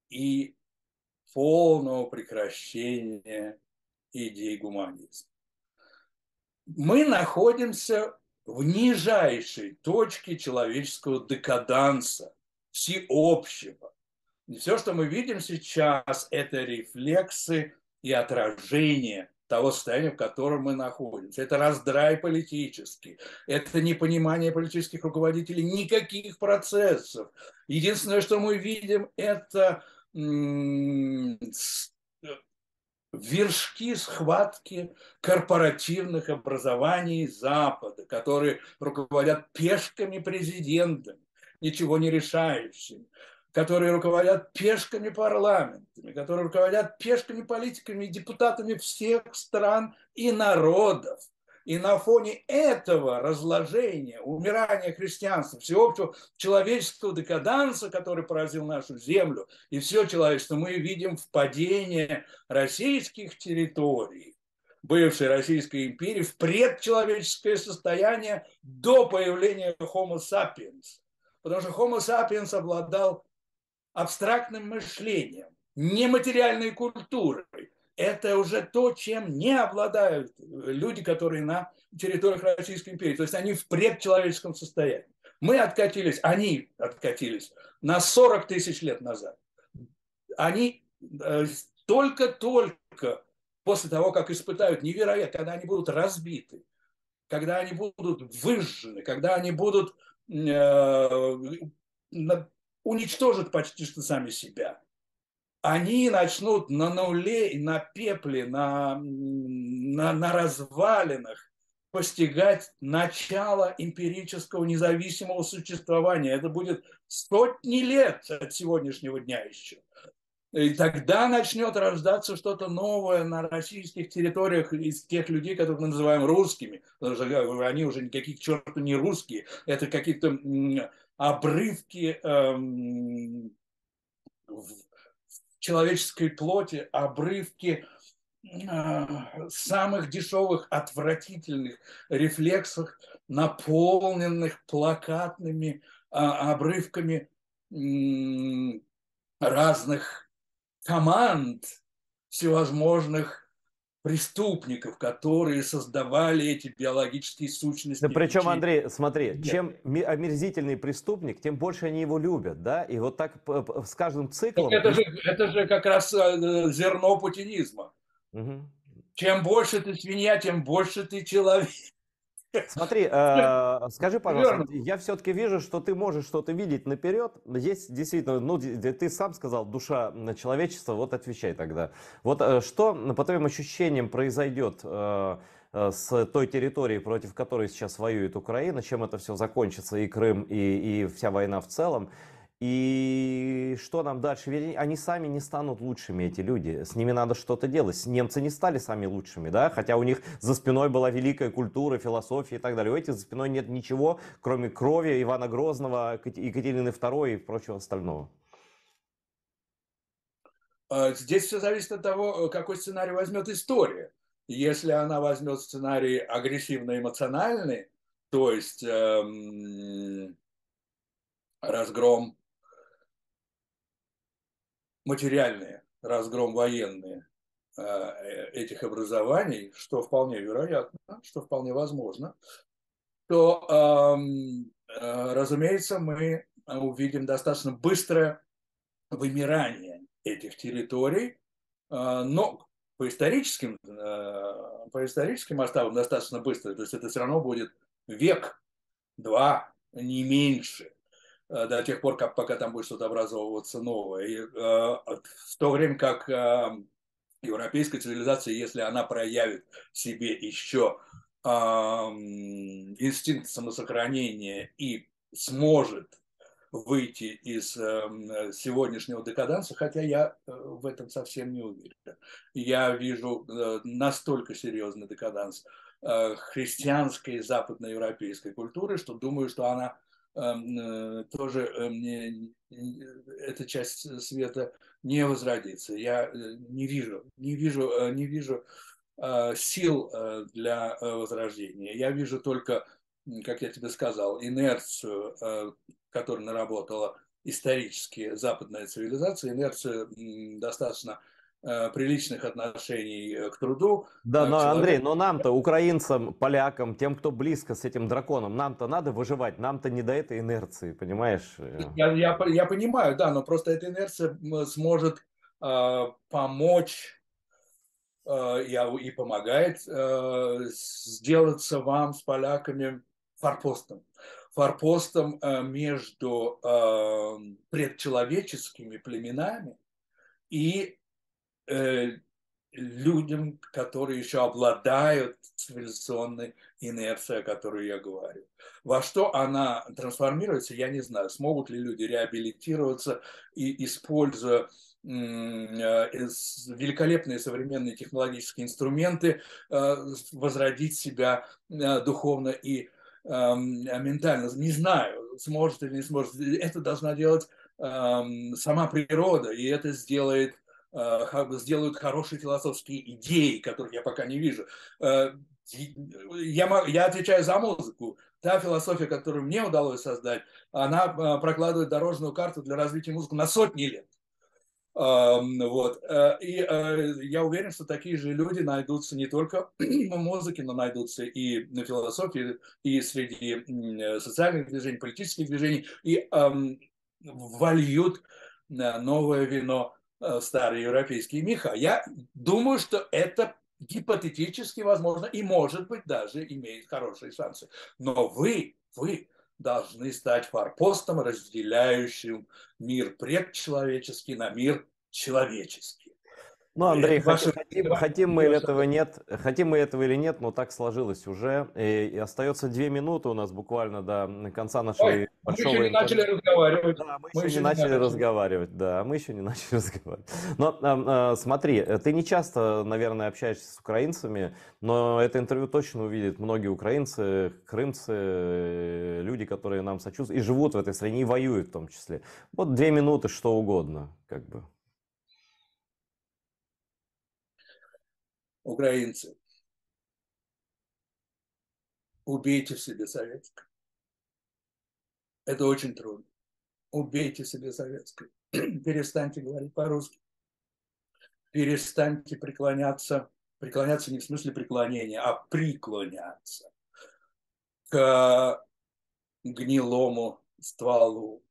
и полного прекращения идей гуманизма. Мы находимся в нижайшей точке человеческого декаданса, всеобщего. И все, что мы видим сейчас, это рефлексы и отражение того состояния, в котором мы находимся. Это раздрай политический, это непонимание политических руководителей никаких процессов. Единственное, что мы видим, это вершки схватки корпоративных образований Запада, которые руководят пешками президентами, ничего не решающими, которые руководят пешками парламентами, которые руководят пешками политиками и депутатами всех стран и народов. И на фоне этого разложения, умирания христианства, всеобщего человеческого декаданса, который поразил нашу землю и все человечество, мы видим впадение российских территорий, бывшей Российской империи, в предчеловеческое состояние до появления Homo sapiens. Потому что Homo sapiens обладал абстрактным мышлением, нематериальной культурой. Это уже то, чем не обладают люди, которые на территориях Российской империи. То есть они в предчеловеческом состоянии. Они откатились на 40 тысяч лет назад. Они только-только после того, как испытают невероятно, когда они будут разбиты, когда они будут выжжены, когда они будут уничтожат почти что сами себя. Они начнут на нуле, на пепле, на развалинах постигать начало эмпирического независимого существования. Это будет сотни лет от сегодняшнего дня еще. И тогда начнет рождаться что-то новое на российских территориях из тех людей, которых мы называем русскими. Потому что они уже никаких к черту не русские. Это какие-то обрывки в человеческой плоти, обрывки самых дешевых, отвратительных рефлексов, наполненных плакатными обрывками разных команд всевозможных преступников, которые создавали эти биологические Да сущности в причем, течение Андрей, смотри, лет. чем омерзительный преступник, тем больше они его любят, да? И вот так с каждым циклом... Это же как раз зерно путинизма. Мгм. Чем больше ты свинья, тем больше ты человек. Смотри, скажи, пожалуйста, Верно. вот я все-таки вижу, что ты можешь что-то видеть наперед. Есть действительно, ну, ты сам сказал, душа человечества, вот отвечай тогда. Вот что, по твоим ощущениям, произойдет с той территорией, против которой сейчас воюет Украина, чем это все закончится, и Крым, и вся война в целом? И что нам дальше? Ведь они сами не станут лучшими, эти люди. С ними надо что-то делать. Немцы не стали сами лучшими, да? Хотя у них за спиной была великая культура, философия и так далее. У этих за спиной нет ничего, кроме крови Ивана Грозного, Екатерины II и прочего остального. Здесь все зависит от того, какой сценарий возьмет история. Если она возьмет сценарий агрессивно-эмоциональный, то есть разгром материальный, разгром военный этих образований, что вполне вероятно, что вполне возможно, то, разумеется, мы увидим достаточно быстрое вымирание этих территорий, но по историческим масштабам достаточно быстро, то есть это все равно будет век, два, не меньше, до тех пор, пока там будет что-то образовываться новое. И в то время как европейская цивилизация, если она проявит в себе еще инстинкт самосохранения и сможет выйти из сегодняшнего декаданса, хотя я в этом совсем не уверен. Я вижу настолько серьезный декаданс христианской западноевропейской культуры, что думаю, что она тоже эта часть света не возродится. Я не вижу сил для возрождения. Я вижу только, как я тебе сказал, инерцию, которую наработала исторически западная цивилизация, инерцию достаточно приличных отношений к труду, Да, к но, Андрей, человеку. но нам-то, украинцам, полякам, тем, кто близко с этим драконом, нам-то надо выживать, нам-то не до этой инерции, понимаешь? Я понимаю, да, но просто эта инерция сможет помочь и помогает сделаться вам с поляками форпостом. Форпостом между предчеловеческими племенами и людям, которые еще обладают цивилизационной инерцией, о которой я говорю. Во что она трансформируется, я не знаю. Смогут ли люди реабилитироваться и, используя великолепные современные технологические инструменты, возродить себя духовно и ментально. Не знаю, сможет или не сможет. Это должна делать сама природа, и это сделают хорошие философские идеи, которых я пока не вижу. Я отвечаю за музыку. Та философия, которую мне удалось создать, она прокладывает дорожную карту для развития музыки на сотни лет. Вот. И я уверен, что такие же люди найдутся не только в музыке, но найдутся и на философии, и среди социальных движений, политических движений, и вольют новое вино в старые европейские меха. Я думаю, что это гипотетически возможно и, может быть, даже имеет хорошие шансы. Но вы должны стать форпостом, разделяющим мир предчеловеческий на мир человеческий. Ну, Андрей, Ваши хотим мы или этого нет, хотим мы этого или нет, но так сложилось уже. И остается 2 минуты у нас буквально до конца нашего Ой, мы еще большого не начали интервью. разговаривать. Да, мы Мы еще не еще не начали начали. разговаривать, да, мы еще не начали разговаривать. Но смотри, ты не часто, наверное, общаешься с украинцами, но это интервью точно увидят многие украинцы, крымцы, люди, которые нам сочувствуют и живут в этой стране, и воюют в том числе. Вот 2 минуты, что угодно, как бы. Украинцы, убейте в себе советское. Это очень трудно. Убейте в себе советское. Перестаньте говорить по-русски. Перестаньте преклоняться. Преклоняться не в смысле преклонения, а преклоняться к гнилому стволу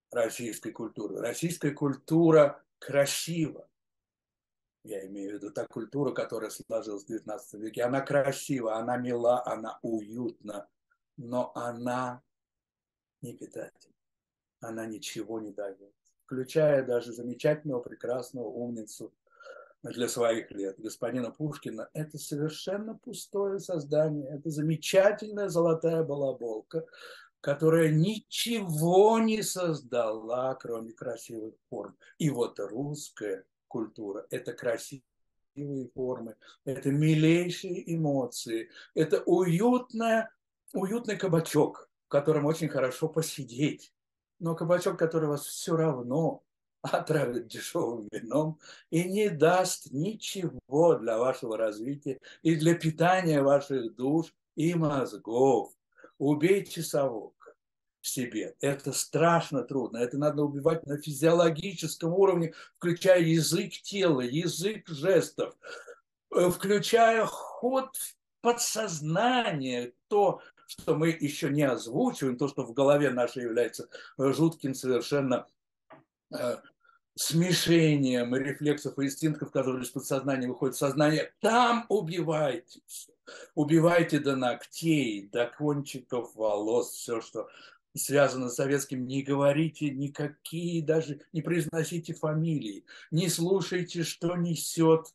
российской культуры. Российская культура красива. Я имею в виду та культура, которая сложилась в XIX веке. Она красива, она мила, она уютна, но она не питательна. Она ничего не дает. Включая даже замечательного, прекрасного умницу для своих лет, господина Пушкина. Это совершенно пустое создание. Это замечательная золотая балаболка, которая ничего не создала, кроме красивых форм. И вот русская культура – это красивые формы, это милейшие эмоции, это уютный кабачок, в котором очень хорошо посидеть. Но кабачок, который вас все равно отравит дешевым вином и не даст ничего для вашего развития и для питания ваших душ и мозгов. Убейте совок в себе. Это страшно трудно. Это надо убивать на физиологическом уровне, включая язык тела, язык жестов, включая ход подсознания, то, что мы еще не озвучиваем, то, что в голове нашей является жутким совершенно смешением рефлексов и инстинктов, которые из подсознания выходят в сознание, там убивайте все. Убивайте до ногтей, до кончиков волос, все, что связано с советским. Не говорите никакие, даже не произносите фамилии, не слушайте, что несет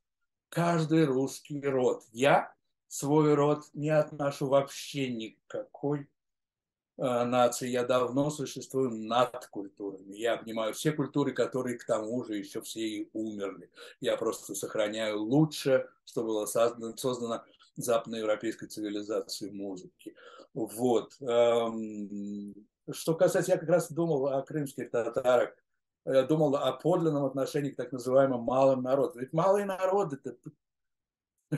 каждый русский род. Я свой род не отношу вообще никакой нации. Я давно существую над культурами. Я обнимаю все культуры, которые к тому же еще все и умерли. Я просто сохраняю лучшее, что было создано западноевропейской цивилизацией музыки. Вот. Что касается, я как раз думал о крымских татарах, я думал о подлинном отношении к так называемым малым народам. Ведь малые народы это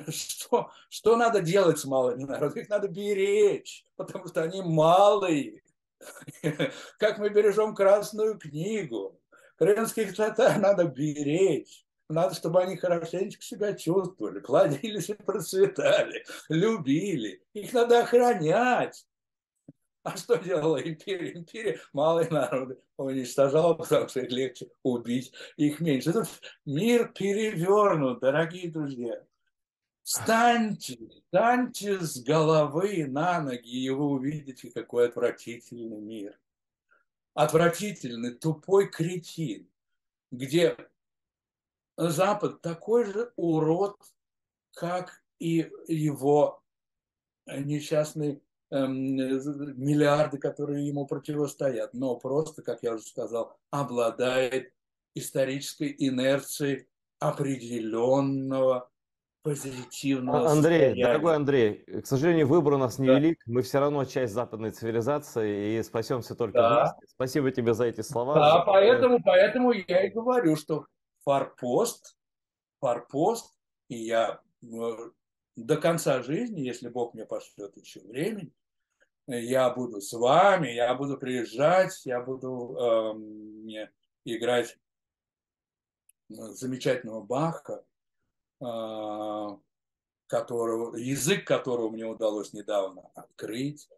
что надо делать с малыми народами? Их надо беречь, потому что они малые. Как мы бережем Красную книгу. Крымских татар надо беречь. Надо, чтобы они хорошенечко себя чувствовали, плодились и процветали, любили. Их надо охранять. А что делала империя? Империя малые народы уничтожала, потому что их легче убить, их меньше. Этот мир перевернут, дорогие друзья. Встаньте с головы на ноги, и вы увидите, какой отвратительный мир. Отвратительный, тупой кретин, где Запад такой же урод, как и его несчастные миллиарды, которые ему противостоят, но просто, как я уже сказал, обладает исторической инерцией определенного позитивного Андрей, дорогой состояния. Андрей, к сожалению, выбор у нас Да, невелик. Мы все равно часть западной цивилизации и спасемся только да, вместе. Спасибо тебе за эти слова. да, поэтому я и говорю, что форпост, форпост, и я до конца жизни, если Бог мне пошлет еще времени, я буду с вами, я буду приезжать, я буду играть замечательного Баха, язык которого мне удалось недавно открыть.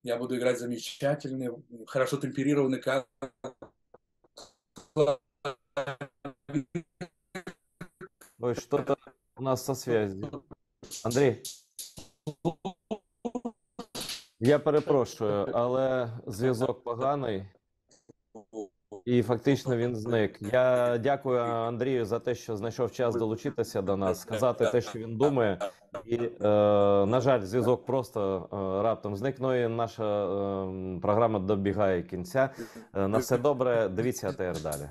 Я буду играть замечательный, хорошо темперированный Ой, что-то у нас со связью. Андрій, я перепрошую, але зв'язок поганий. і фактично він зник. Я дякую Андрію за те, що знайшов час долучитися до нас, сказати те, що він думає. І, на жаль, зв'язок просто раптом зник. Ну і наша програма добігає кінця. На все добре. Дивіться АТР далі.